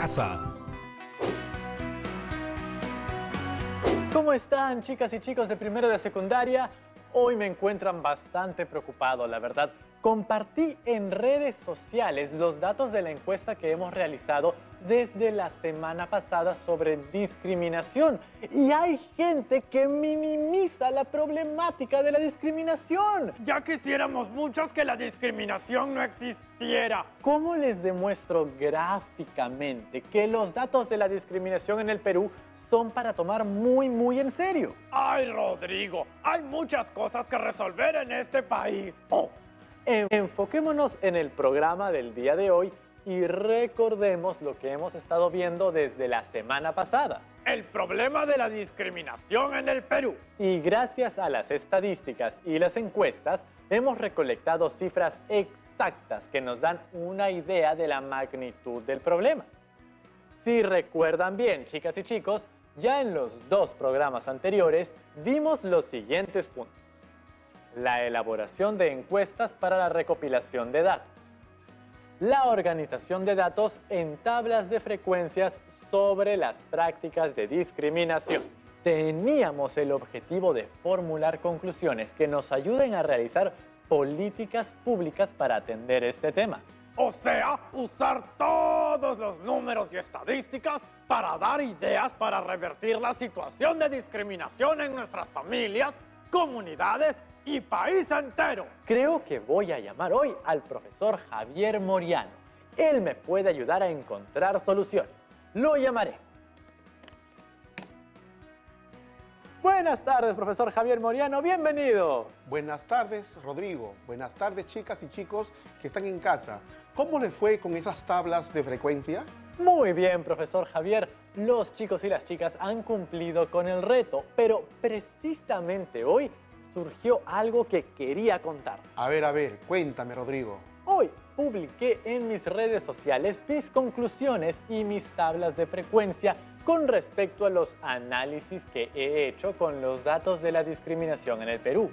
casa. ¿Cómo están, chicas y chicos de primero de secundaria? Hoy me encuentran bastante preocupado, la verdad. Compartí en redes sociales los datos de la encuesta que hemos realizado desde la semana pasada sobre discriminación. Y hay gente que minimiza la problemática de la discriminación. Ya quisiéramos muchos que la discriminación no existiera. ¿Cómo les demuestro gráficamente que los datos de la discriminación en el Perú son para tomar muy en serio? Ay, Rodrigo, hay muchas cosas que resolver en este país. Oh. Enfoquémonos en el programa del día de hoy y recordemos lo que hemos estado viendo desde la semana pasada. El problema de la discriminación en el Perú. Y gracias a las estadísticas y las encuestas, hemos recolectado cifras exactas que nos dan una idea de la magnitud del problema. Si recuerdan bien, chicas y chicos, ya en los dos programas anteriores vimos los siguientes puntos. La elaboración de encuestas para la recopilación de datos. La organización de datos en tablas de frecuencias sobre las prácticas de discriminación. Teníamos el objetivo de formular conclusiones que nos ayuden a realizar políticas públicas para atender este tema. O sea, usar todos los números y estadísticas para dar ideas para revertir la situación de discriminación en nuestras familias, comunidades y país entero. Creo que voy a llamar hoy al profesor Javier Moriano. Él me puede ayudar a encontrar soluciones. Lo llamaré. Buenas tardes, profesor Javier Moriano. Bienvenido. Buenas tardes, Rodrigo. Buenas tardes, chicas y chicos que están en casa. ¿Cómo les fue con esas tablas de frecuencia? Muy bien, profesor Javier. Los chicos y las chicas han cumplido con el reto, pero precisamente hoy surgió algo que quería contar. A ver, cuéntame, Rodrigo. Hoy publiqué en mis redes sociales mis conclusiones y mis tablas de frecuencia con respecto a los análisis que he hecho con los datos de la discriminación en el Perú.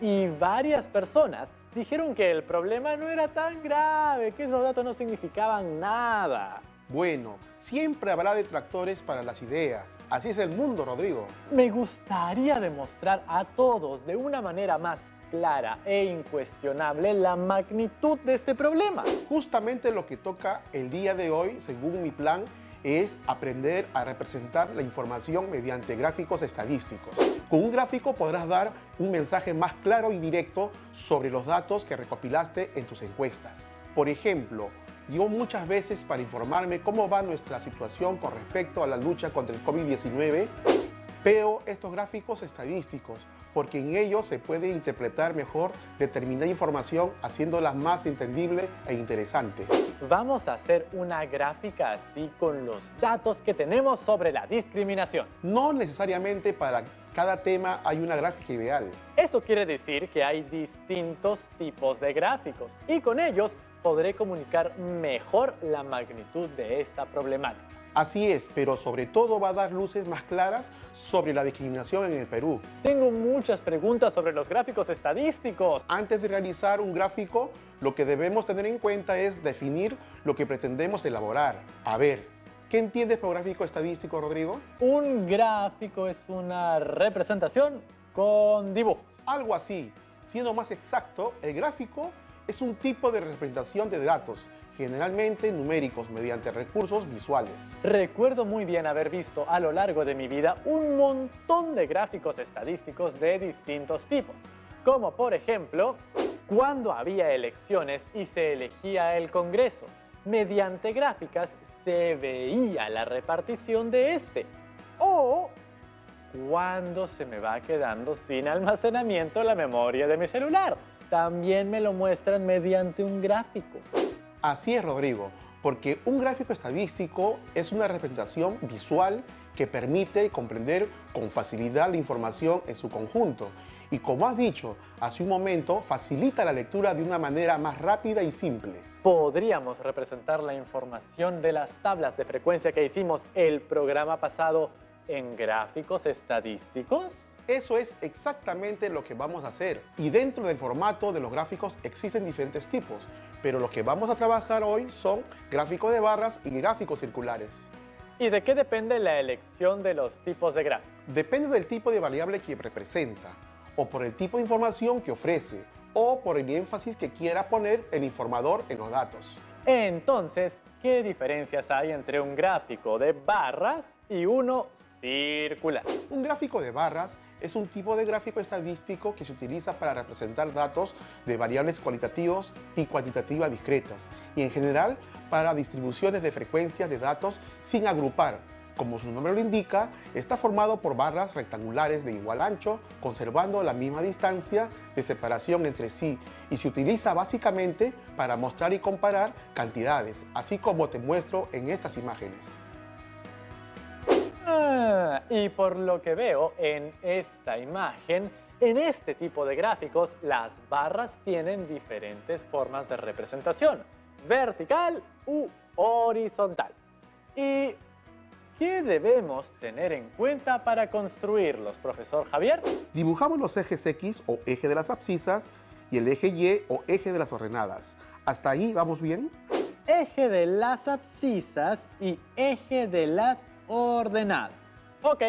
Y varias personas dijeron que el problema no era tan grave, que esos datos no significaban nada. Bueno, siempre habrá detractores para las ideas. Así es el mundo, Rodrigo. Me gustaría demostrar a todos de una manera más clara e incuestionable la magnitud de este problema. Justamente lo que toca el día de hoy, según mi plan, es aprender a representar la información mediante gráficos estadísticos. Con un gráfico podrás dar un mensaje más claro y directo sobre los datos que recopilaste en tus encuestas. Por ejemplo, yo muchas veces, para informarme cómo va nuestra situación con respecto a la lucha contra el COVID-19, veo estos gráficos estadísticos, porque en ellos se puede interpretar mejor determinada información, haciéndola más entendible e interesante. Vamos a hacer una gráfica así con los datos que tenemos sobre la discriminación. No necesariamente para cada tema hay una gráfica ideal. Eso quiere decir que hay distintos tipos de gráficos y con ellos podré comunicar mejor la magnitud de esta problemática. Así es, pero sobre todo va a dar luces más claras sobre la discriminación en el Perú. Tengo muchas preguntas sobre los gráficos estadísticos. Antes de realizar un gráfico, lo que debemos tener en cuenta es definir lo que pretendemos elaborar. A ver, ¿qué entiendes por gráfico estadístico, Rodrigo? Un gráfico es una representación con dibujos. Algo así. Siendo más exacto, el gráfico es un tipo de representación de datos, generalmente numéricos, mediante recursos visuales. Recuerdo muy bien haber visto a lo largo de mi vida un montón de gráficos estadísticos de distintos tipos, como por ejemplo, cuando había elecciones y se elegía el Congreso. Mediante gráficas se veía la repartición de este. O cuando se me va quedando sin almacenamiento la memoria de mi celular. También me lo muestran mediante un gráfico. Así es, Rodrigo, porque un gráfico estadístico es una representación visual que permite comprender con facilidad la información en su conjunto. Y como has dicho hace un momento, facilita la lectura de una manera más rápida y simple. ¿Podríamos representar la información de las tablas de frecuencia que hicimos el programa pasado en gráficos estadísticos? Eso es exactamente lo que vamos a hacer. Y dentro del formato de los gráficos existen diferentes tipos, pero los que vamos a trabajar hoy son gráficos de barras y gráficos circulares. ¿Y de qué depende la elección de los tipos de gráficos? Depende del tipo de variable que representa, o por el tipo de información que ofrece, o por el énfasis que quiera poner el informador en los datos. Entonces, ¿qué diferencias hay entre un gráfico de barras y uno circular? Un gráfico de barras es un tipo de gráfico estadístico que se utiliza para representar datos de variables cualitativas y cuantitativas discretas y en general para distribuciones de frecuencias de datos sin agrupar. Como su nombre lo indica, está formado por barras rectangulares de igual ancho, conservando la misma distancia de separación entre sí y se utiliza básicamente para mostrar y comparar cantidades, así como te muestro en estas imágenes. Y por lo que veo en esta imagen, en este tipo de gráficos, las barras tienen diferentes formas de representación, vertical u horizontal. ¿Y qué debemos tener en cuenta para construirlos, profesor Javier? Dibujamos los ejes X o eje de las abscisas y el eje Y o eje de las ordenadas. ¿Hasta ahí vamos bien? Eje de las abscisas y eje de las ordenadas. Ok.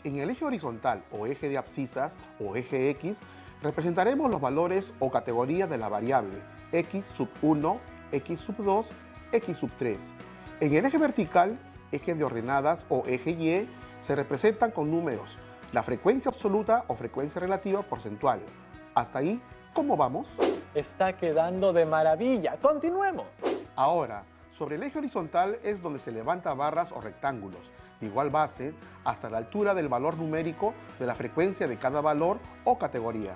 En el eje horizontal o eje de abscisas o eje X representaremos los valores o categorías de la variable X sub 1, X sub 2, X sub 3. En el eje vertical, eje de ordenadas o eje Y se representan con números, la frecuencia absoluta o frecuencia relativa porcentual. ¿Hasta ahí cómo vamos? Está quedando de maravilla. Continuemos. Ahora, sobre el eje horizontal es donde se levanta barras o rectángulos de igual base hasta la altura del valor numérico de la frecuencia de cada valor o categoría.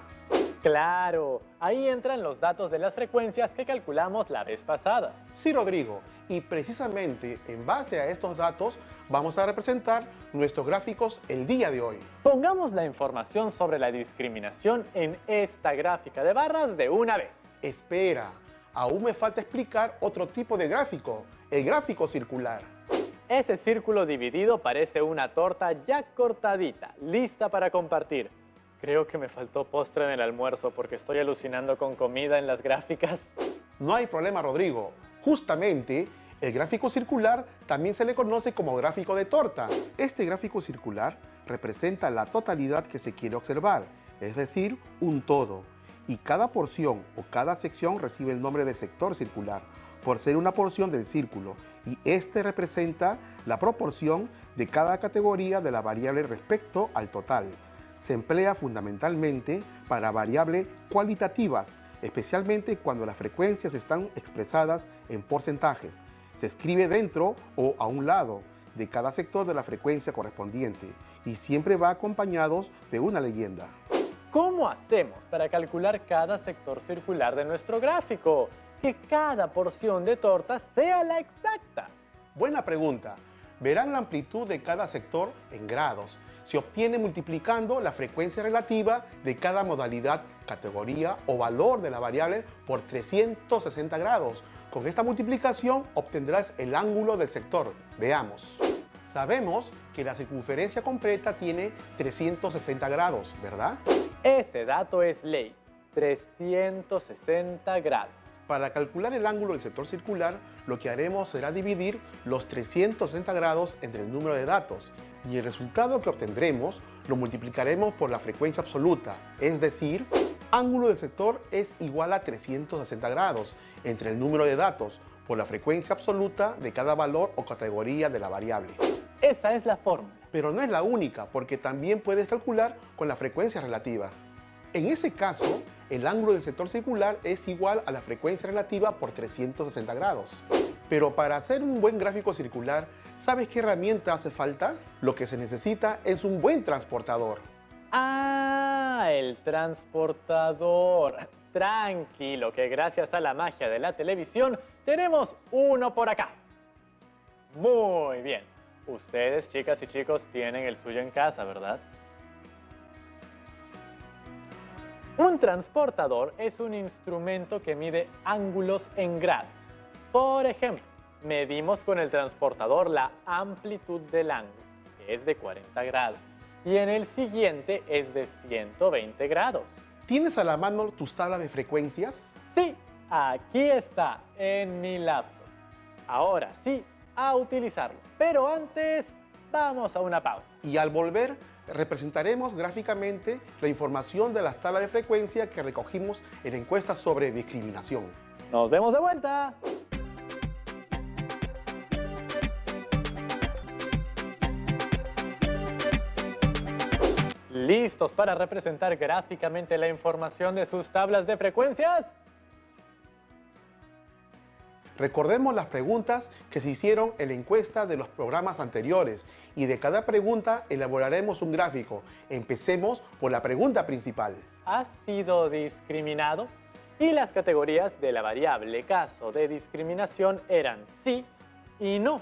Claro, ahí entran los datos de las frecuencias que calculamos la vez pasada. Sí, Rodrigo, y precisamente en base a estos datos vamos a representar nuestros gráficos el día de hoy. Pongamos la información sobre la discriminación en esta gráfica de barras de una vez. Espera, aún me falta explicar otro tipo de gráfico, el gráfico circular. Ese círculo dividido parece una torta ya cortadita, lista para compartir. Creo que me faltó postre en el almuerzo porque estoy alucinando con comida en las gráficas. No hay problema, Rodrigo. Justamente, el gráfico circular también se le conoce como gráfico de torta. Este gráfico circular representa la totalidad que se quiere observar, es decir, un todo. Y cada porción o cada sección recibe el nombre de sector circular, por ser una porción del círculo, y este representa la proporción de cada categoría de la variable respecto al total. Se emplea fundamentalmente para variables cualitativas, especialmente cuando las frecuencias están expresadas en porcentajes. Se escribe dentro o a un lado de cada sector de la frecuencia correspondiente y siempre va acompañados de una leyenda. ¿Cómo hacemos para calcular cada sector circular de nuestro gráfico? Que cada porción de torta sea la exacta. Buena pregunta. Verán la amplitud de cada sector en grados. Se obtiene multiplicando la frecuencia relativa de cada modalidad, categoría o valor de la variable por 360 grados. Con esta multiplicación obtendrás el ángulo del sector. Veamos. Sabemos que la circunferencia completa tiene 360 grados, ¿verdad? Ese dato es ley. 360 grados. Para calcular el ángulo del sector circular, lo que haremos será dividir los 360 grados entre el número de datos y el resultado que obtendremos lo multiplicaremos por la frecuencia absoluta, es decir, ángulo del sector es igual a 360 grados entre el número de datos por la frecuencia absoluta de cada valor o categoría de la variable. Esa es la fórmula. Pero no es la única, porque también puedes calcular con la frecuencia relativa. En ese caso, el ángulo del sector circular es igual a la frecuencia relativa por 360 grados. Pero para hacer un buen gráfico circular, ¿sabes qué herramienta hace falta? Lo que se necesita es un buen transportador. Ah, el transportador. Tranquilo, que gracias a la magia de la televisión tenemos uno por acá. Muy bien. Ustedes, chicas y chicos, tienen el suyo en casa, ¿verdad? Un transportador es un instrumento que mide ángulos en grados. Por ejemplo, medimos con el transportador la amplitud del ángulo, que es de 40 grados. y en el siguiente es de 120 grados. ¿Tienes a la mano tus tablas de frecuencias? Sí, aquí está, en mi laptop. Ahora sí, a utilizarlo. Pero antes, vamos a una pausa. Y al volver, representaremos gráficamente la información de las tablas de frecuencia que recogimos en la encuesta sobre discriminación. ¡Nos vemos de vuelta! ¿Listos para representar gráficamente la información de sus tablas de frecuencias? Recordemos las preguntas que se hicieron en la encuesta de los programas anteriores y de cada pregunta elaboraremos un gráfico. Empecemos por la pregunta principal. ¿Has sido discriminado? Y las categorías de la variable caso de discriminación eran sí y no,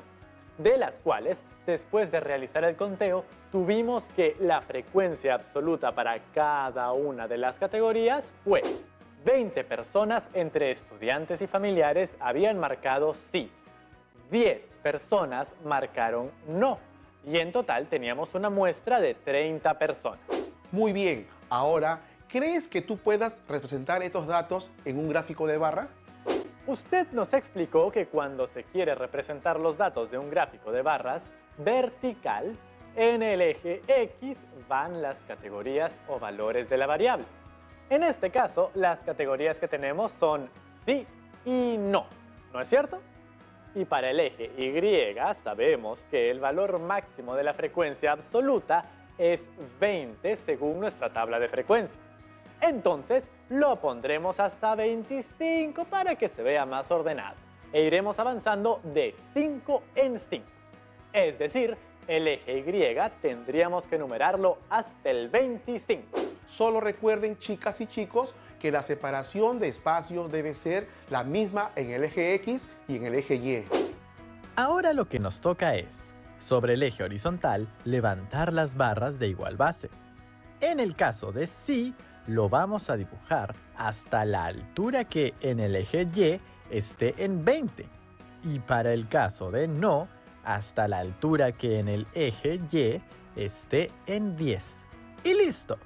de las cuales, después de realizar el conteo, tuvimos que la frecuencia absoluta para cada una de las categorías fue 20 personas entre estudiantes y familiares habían marcado sí, 10 personas marcaron no, y en total teníamos una muestra de 30 personas. Muy bien, ahora, ¿crees que tú puedas representar estos datos en un gráfico de barra? Usted nos explicó que cuando se quiere representar los datos de un gráfico de barras vertical, en el eje X van las categorías o valores de la variable. En este caso, las categorías que tenemos son sí y no, ¿no es cierto? Y para el eje Y sabemos que el valor máximo de la frecuencia absoluta es 20 según nuestra tabla de frecuencias. Entonces, lo pondremos hasta 25 para que se vea más ordenado. E iremos avanzando de 5 en 5. Es decir, el eje Y tendríamos que numerarlo hasta el 25. Solo recuerden, chicas y chicos, que la separación de espacios debe ser la misma en el eje X y en el eje Y. Ahora lo que nos toca es, sobre el eje horizontal, levantar las barras de igual base. En el caso de sí, lo vamos a dibujar hasta la altura que en el eje Y esté en 20. Y para el caso de no, hasta la altura que en el eje Y esté en 10. ¡Y listo!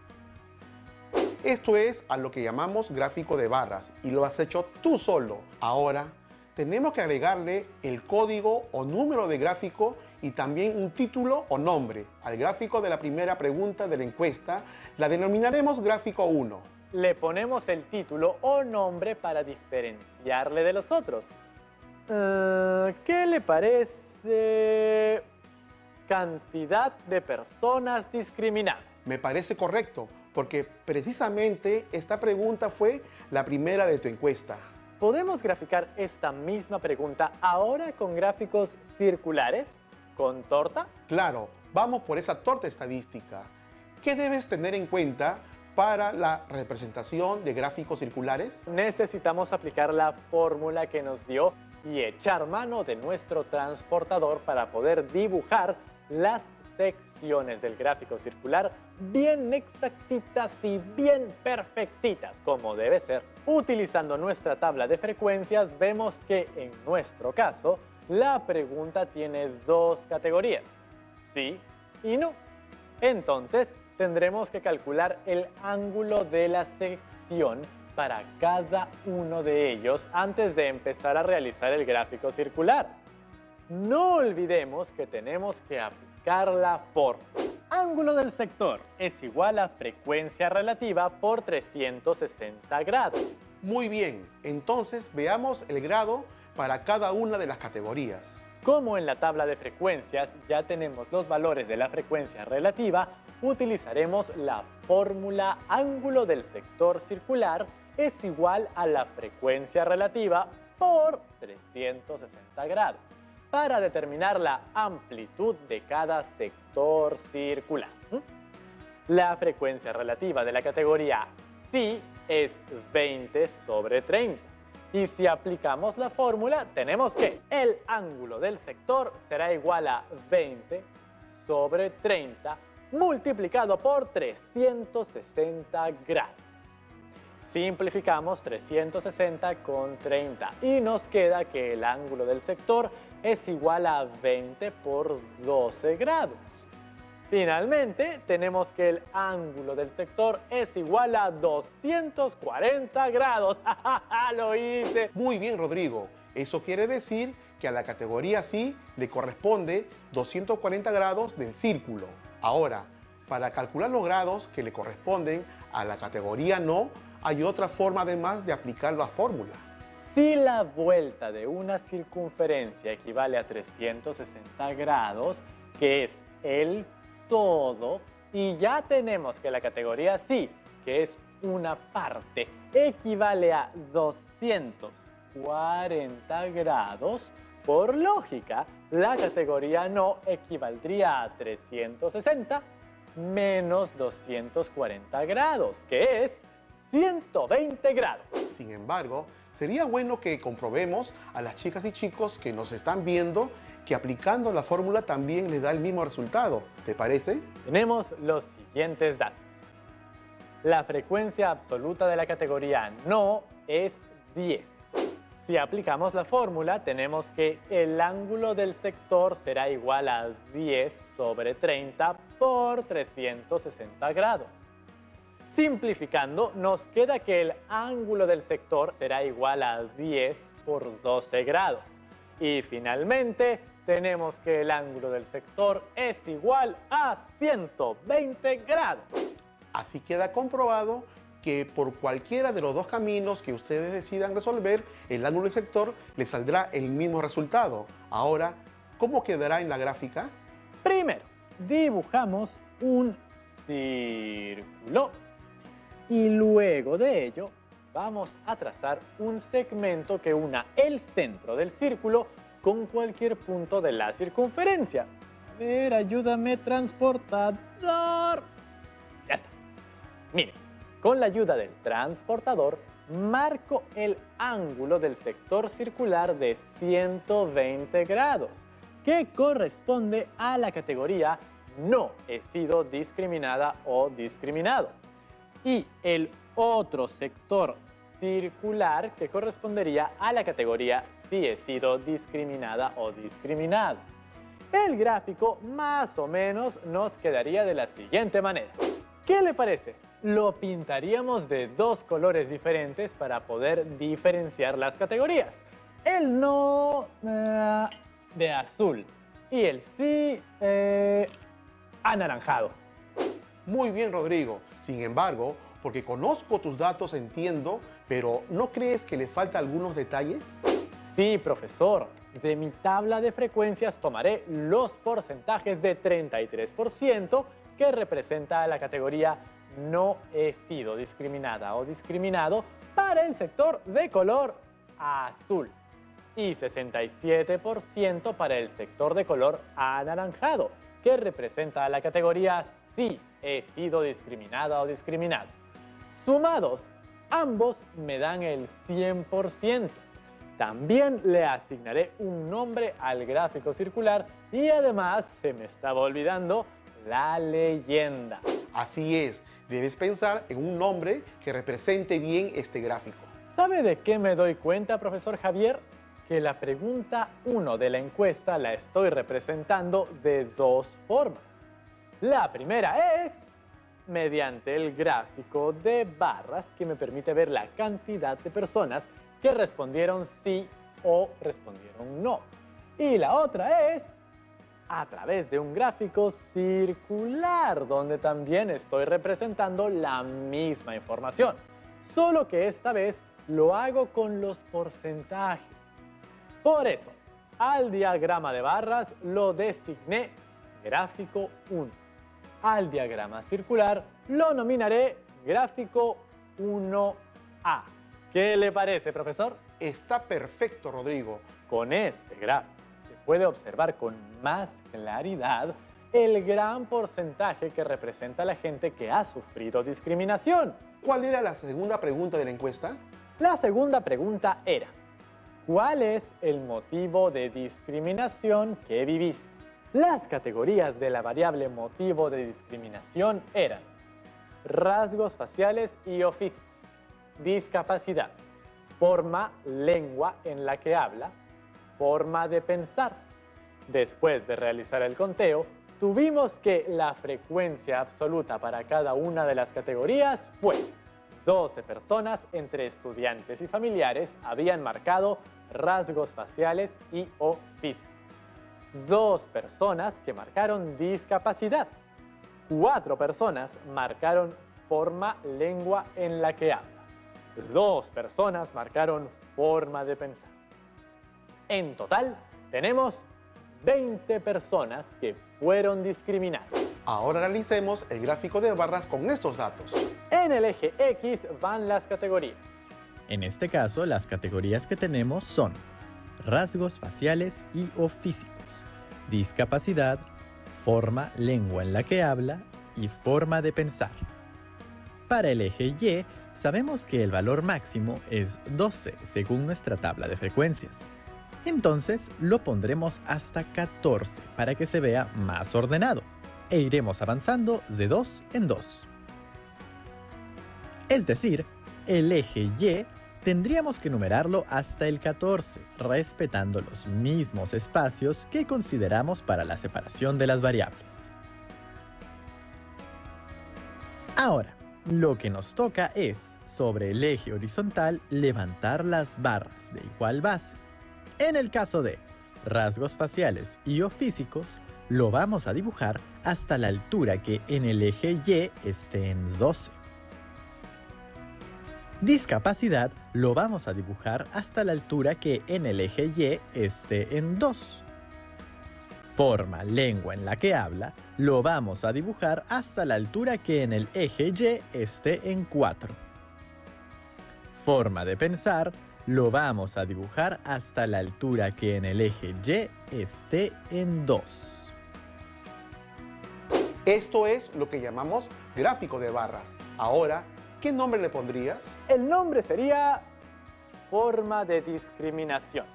Esto es a lo que llamamos gráfico de barras y lo has hecho tú solo. Ahora, tenemos que agregarle el código o número de gráfico y también un título o nombre. Al gráfico de la primera pregunta de la encuesta la denominaremos gráfico 1. Le ponemos el título o nombre para diferenciarle de los otros. ¿Qué le parece? Cantidad de personas discriminadas. Me parece correcto, porque precisamente esta pregunta fue la primera de tu encuesta. ¿Podemos graficar esta misma pregunta ahora con gráficos circulares? ¿Con torta? Claro, vamos por esa torta estadística. ¿Qué debes tener en cuenta para la representación de gráficos circulares? Necesitamos aplicar la fórmula que nos dio y echar mano de nuestro transportador para poder dibujar las secciones del gráfico circular bien exactitas y bien perfectitas, como debe ser. Utilizando nuestra tabla de frecuencias, vemos que en nuestro caso, la pregunta tiene dos categorías, sí y no. Entonces, tendremos que calcular el ángulo de la sección para cada uno de ellos antes de empezar a realizar el gráfico circular. No olvidemos que tenemos que aplicar la fórmula. Ángulo del sector es igual a frecuencia relativa por 360 grados. Muy bien, entonces veamos el grado para cada una de las categorías. Como en la tabla de frecuencias ya tenemos los valores de la frecuencia relativa, utilizaremos la fórmula ángulo del sector circular es igual a la frecuencia relativa por 360 grados para determinar la amplitud de cada sector circular. La frecuencia relativa de la categoría sí es 20 sobre 30. Y si aplicamos la fórmula, tenemos que el ángulo del sector será igual a 20 sobre 30 multiplicado por 360 grados. Simplificamos 360 con 30 y nos queda que el ángulo del sector es igual a 20 por 12 grados. Finalmente, tenemos que el ángulo del sector es igual a 240 grados. ¡Ja, lo hice! Muy bien, Rodrigo. Eso quiere decir que a la categoría sí le corresponde 240 grados del círculo. Ahora, para calcular los grados que le corresponden a la categoría no, hay otra forma además de aplicar la fórmula. Si la vuelta de una circunferencia equivale a 360 grados, que es el todo, y ya tenemos que la categoría sí, que es una parte, equivale a 240 grados, por lógica, la categoría no equivaldría a 360 menos 240 grados, que es 120 grados. Sin embargo, sería bueno que comprobemos a las chicas y chicos que nos están viendo que aplicando la fórmula también les da el mismo resultado. ¿Te parece? Tenemos los siguientes datos. La frecuencia absoluta de la categoría no es 10. Si aplicamos la fórmula, tenemos que el ángulo del sector será igual a 10 sobre 30 por 360 grados. Simplificando, nos queda que el ángulo del sector será igual a 10 por 12 grados. Y finalmente, tenemos que el ángulo del sector es igual a 120 grados. Así queda comprobado que por cualquiera de los dos caminos que ustedes decidan resolver, el ángulo del sector les saldrá el mismo resultado. Ahora, ¿cómo quedará en la gráfica? Primero, dibujamos un círculo. Y luego de ello, vamos a trazar un segmento que una el centro del círculo con cualquier punto de la circunferencia. A ver, ayúdame, transportador. Ya está. Miren, con la ayuda del transportador, marco el ángulo del sector circular de 120 grados, que corresponde a la categoría no he sido discriminada o discriminado. Y el otro sector circular que correspondería a la categoría sí he sido discriminada o discriminado. El gráfico más o menos nos quedaría de la siguiente manera. ¿Qué le parece? Lo pintaríamos de dos colores diferentes para poder diferenciar las categorías. El no de azul y el sí anaranjado. Muy bien, Rodrigo. Sin embargo, porque conozco tus datos, entiendo, pero ¿no crees que le falta algunos detalles? Sí, profesor. De mi tabla de frecuencias tomaré los porcentajes de 33% que representa la categoría no he sido discriminada o discriminado para el sector de color azul y 67% para el sector de color anaranjado, que representa la categoría sí he sido discriminada o discriminado. Sumados, ambos me dan el 100%. También le asignaré un nombre al gráfico circular y además, se me estaba olvidando, la leyenda. Así es, debes pensar en un nombre que represente bien este gráfico. ¿Sabe de qué me doy cuenta, profesor Javier? Que la pregunta 1 de la encuesta la estoy representando de dos formas. La primera es mediante el gráfico de barras que me permite ver la cantidad de personas que respondieron sí o respondieron no. Y la otra es a través de un gráfico circular, donde también estoy representando la misma información, solo que esta vez lo hago con los porcentajes. Por eso, al diagrama de barras lo designé gráfico 1. Al diagrama circular lo nominaré gráfico 1A. ¿Qué le parece, profesor? Está perfecto, Rodrigo. Con este gráfico se puede observar con más claridad el gran porcentaje que representa la gente que ha sufrido discriminación. ¿Cuál era la segunda pregunta de la encuesta? La segunda pregunta era, ¿cuál es el motivo de discriminación que viviste? Las categorías de la variable motivo de discriminación eran rasgos faciales y o físicos, discapacidad, forma, lengua en la que habla, forma de pensar. Después de realizar el conteo, Obtuvimos que la frecuencia absoluta para cada una de las categorías fue 12 personas entre estudiantes y familiares habían marcado rasgos faciales y o físicos. 2 personas que marcaron discapacidad. 4 personas marcaron forma lengua en la que habla. 2 personas marcaron forma de pensar. En total, tenemos 20 personas que fueron discriminadas. Ahora analicemos el gráfico de barras con estos datos. En el eje X van las categorías. En este caso, las categorías que tenemos son rasgos faciales y o físicos, discapacidad, forma lengua en la que habla y forma de pensar. Para el eje Y, sabemos que el valor máximo es 12 según nuestra tabla de frecuencias. Entonces lo pondremos hasta 14 para que se vea más ordenado e iremos avanzando de 2 en 2. Es decir, el eje Y tendríamos que numerarlo hasta el 14, respetando los mismos espacios que consideramos para la separación de las variables. Ahora, lo que nos toca es, sobre el eje horizontal, levantar las barras de igual base. En el caso de rasgos faciales y o físicos, lo vamos a dibujar hasta la altura que en el eje Y esté en 12. Discapacidad lo vamos a dibujar hasta la altura que en el eje Y esté en 2. Forma lengua en la que habla lo vamos a dibujar hasta la altura que en el eje Y esté en 4. Forma de pensar lo vamos a dibujar hasta la altura que en el eje Y esté en 2. Esto es lo que llamamos gráfico de barras. Ahora, ¿qué nombre le pondrías? El nombre sería forma de discriminación.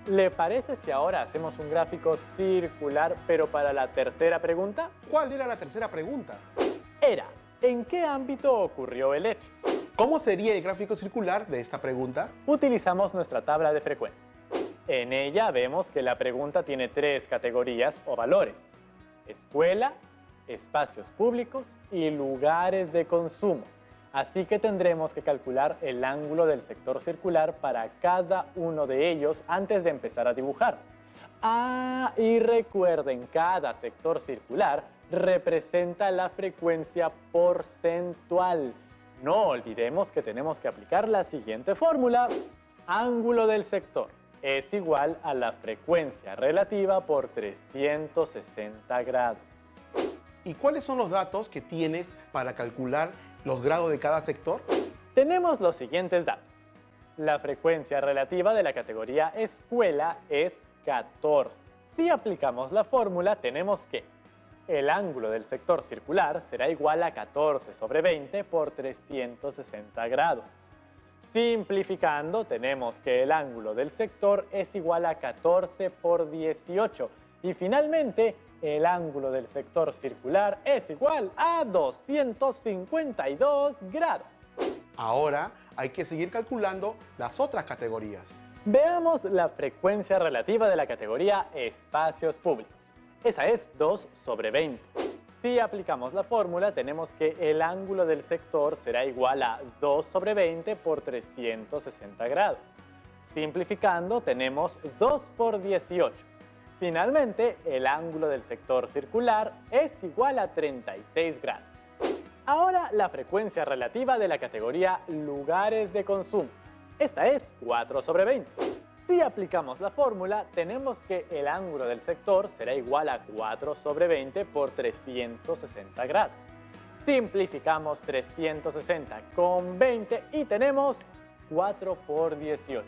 ¿Le parece si ahora hacemos un gráfico circular, pero para la tercera pregunta? ¿Cuál era la tercera pregunta? Era, ¿en qué ámbito ocurrió el hecho? ¿Cómo sería el gráfico circular de esta pregunta? Utilizamos nuestra tabla de frecuencias. En ella vemos que la pregunta tiene 3 categorías o valores: escuela, espacios públicos y lugares de consumo. Así que tendremos que calcular el ángulo del sector circular para cada uno de ellos antes de empezar a dibujar. Y recuerden, cada sector circular representa la frecuencia porcentual. No olvidemos que tenemos que aplicar la siguiente fórmula. Ángulo del sector es igual a la frecuencia relativa por 360 grados. ¿Y cuáles son los datos que tienes para calcular los grados de cada sector? Tenemos los siguientes datos. La frecuencia relativa de la categoría escuela es 14. Si aplicamos la fórmula, tenemos que el ángulo del sector circular será igual a 14 sobre 20 por 360 grados. Simplificando, tenemos que el ángulo del sector es igual a 14 por 18. Y finalmente, el ángulo del sector circular es igual a 252 grados. Ahora hay que seguir calculando las otras categorías. Veamos la frecuencia relativa de la categoría espacios públicos. Esa es 2 sobre 20. Si aplicamos la fórmula, tenemos que el ángulo del sector será igual a 2 sobre 20 por 360 grados. Simplificando, tenemos 2 por 18. Finalmente, el ángulo del sector circular es igual a 36 grados. Ahora, la frecuencia relativa de la categoría lugares de consumo. Esta es 4 sobre 20. Si aplicamos la fórmula, tenemos que el ángulo del sector será igual a 4 sobre 20 por 360 grados. Simplificamos 360 con 20 y tenemos 4 por 18.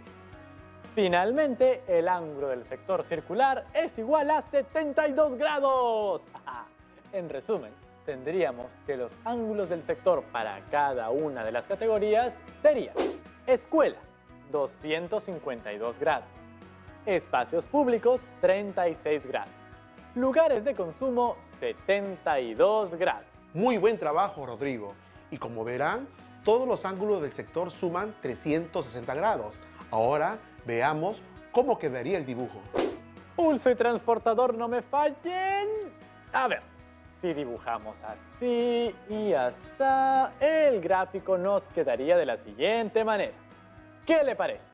Finalmente, el ángulo del sector circular es igual a 72 grados. En resumen, tendríamos que los ángulos del sector para cada una de las categorías serían: escuela, 252 grados. Espacios públicos, 36 grados. Lugares de consumo, 72 grados. Muy buen trabajo, Rodrigo. Y como verán, todos los ángulos del sector suman 360 grados. Ahora veamos cómo quedaría el dibujo. Pulso y transportador, no me fallen. A ver, si dibujamos así y hasta, el gráfico nos quedaría de la siguiente manera. ¿Qué le parece?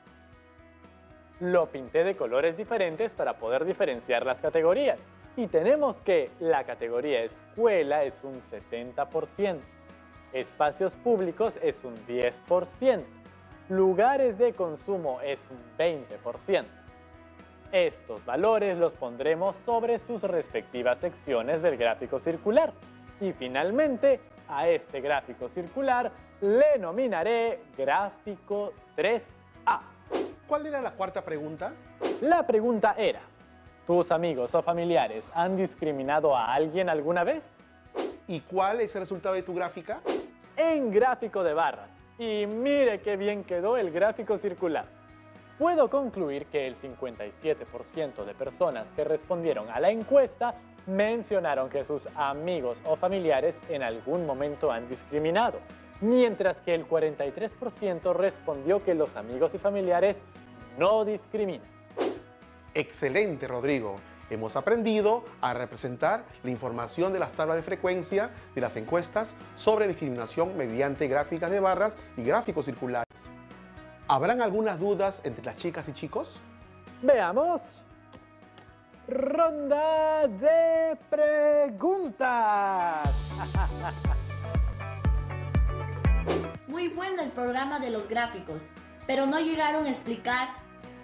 Lo pinté de colores diferentes para poder diferenciar las categorías. Y tenemos que la categoría escuela es un 70%, espacios públicos es un 10%, lugares de consumo es un 20%. Estos valores los pondremos sobre sus respectivas secciones del gráfico circular. Y finalmente, a este gráfico circular le nominaré gráfico 3A. ¿Cuál era la cuarta pregunta? La pregunta era, ¿tus amigos o familiares han discriminado a alguien alguna vez? ¿Y cuál es el resultado de tu gráfica? En gráfico de barras. Y mire qué bien quedó el gráfico circular. Puedo concluir que el 57% de personas que respondieron a la encuesta mencionaron que sus amigos o familiares en algún momento han discriminado, mientras que el 43% respondió que los amigos y familiares no discriminan. Excelente, Rodrigo. Hemos aprendido a representar la información de las tablas de frecuencia de las encuestas sobre discriminación mediante gráficas de barras y gráficos circulares. ¿Habrán algunas dudas entre las chicas y chicos? Veamos. Ronda de preguntas. Muy bueno el programa de los gráficos, pero no llegaron a explicar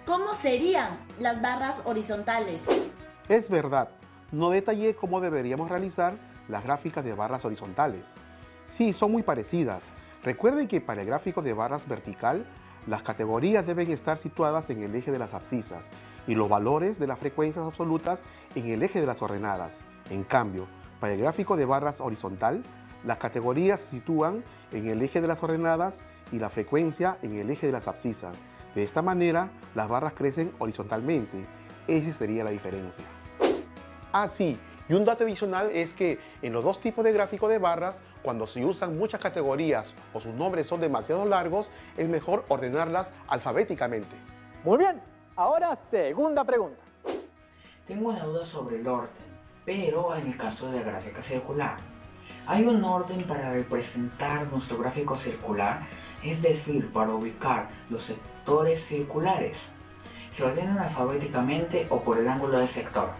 cómo serían las barras horizontales. Es verdad, no detallé cómo deberíamos realizar las gráficas de barras horizontales. Sí, son muy parecidas. Recuerden que para el gráfico de barras vertical, las categorías deben estar situadas en el eje de las abscisas y los valores de las frecuencias absolutas en el eje de las ordenadas. En cambio, para el gráfico de barras horizontal, las categorías se sitúan en el eje de las ordenadas y la frecuencia en el eje de las abscisas. De esta manera, las barras crecen horizontalmente. Esa sería la diferencia. Ah, sí, y un dato adicional es que en los dos tipos de gráfico de barras, cuando se usan muchas categorías o sus nombres son demasiado largos, es mejor ordenarlas alfabéticamente. Muy bien, ahora segunda pregunta. Tengo una duda sobre el orden, pero en el caso de la gráfica circular, ¿hay un orden para representar nuestro gráfico circular? Es decir, para ubicar los sectores circulares. ¿Se ordenan alfabéticamente o por el ángulo del sector?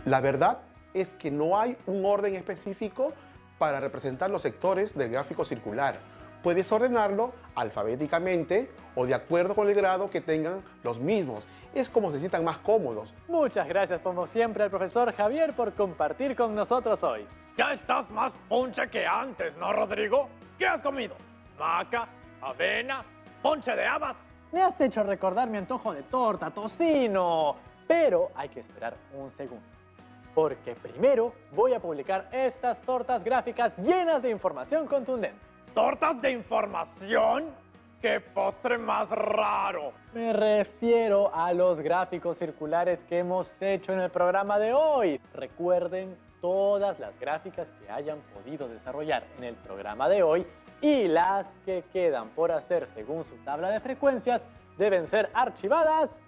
La verdad es que no hay un orden específico para representar los sectores del gráfico circular. Puedes ordenarlo alfabéticamente o de acuerdo con el grado que tengan los mismos. Es como se sientan más cómodos. Muchas gracias como siempre al profesor Javier por compartir con nosotros hoy. Ya estás más ponche que antes, ¿no, Rodrigo? ¿Qué has comido? ¿Maca? ¿Avena? ¿Ponche de habas? Me has hecho recordar mi antojo de torta, tocino. Pero hay que esperar un segundo, porque primero voy a publicar estas tortas gráficas llenas de información contundente. ¿Tortas de información? ¡Qué postre más raro! Me refiero a los gráficos circulares que hemos hecho en el programa de hoy. Recuerden todas las gráficas que hayan podido desarrollar en el programa de hoy y las que quedan por hacer según su tabla de frecuencias deben ser archivadas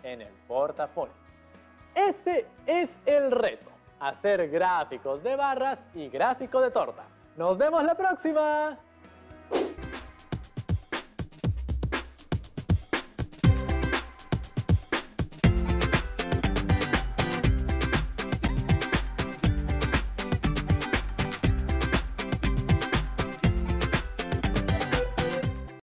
en el portafolio. Ese es el reto, hacer gráficos de barras y gráfico de torta. ¡Nos vemos la próxima!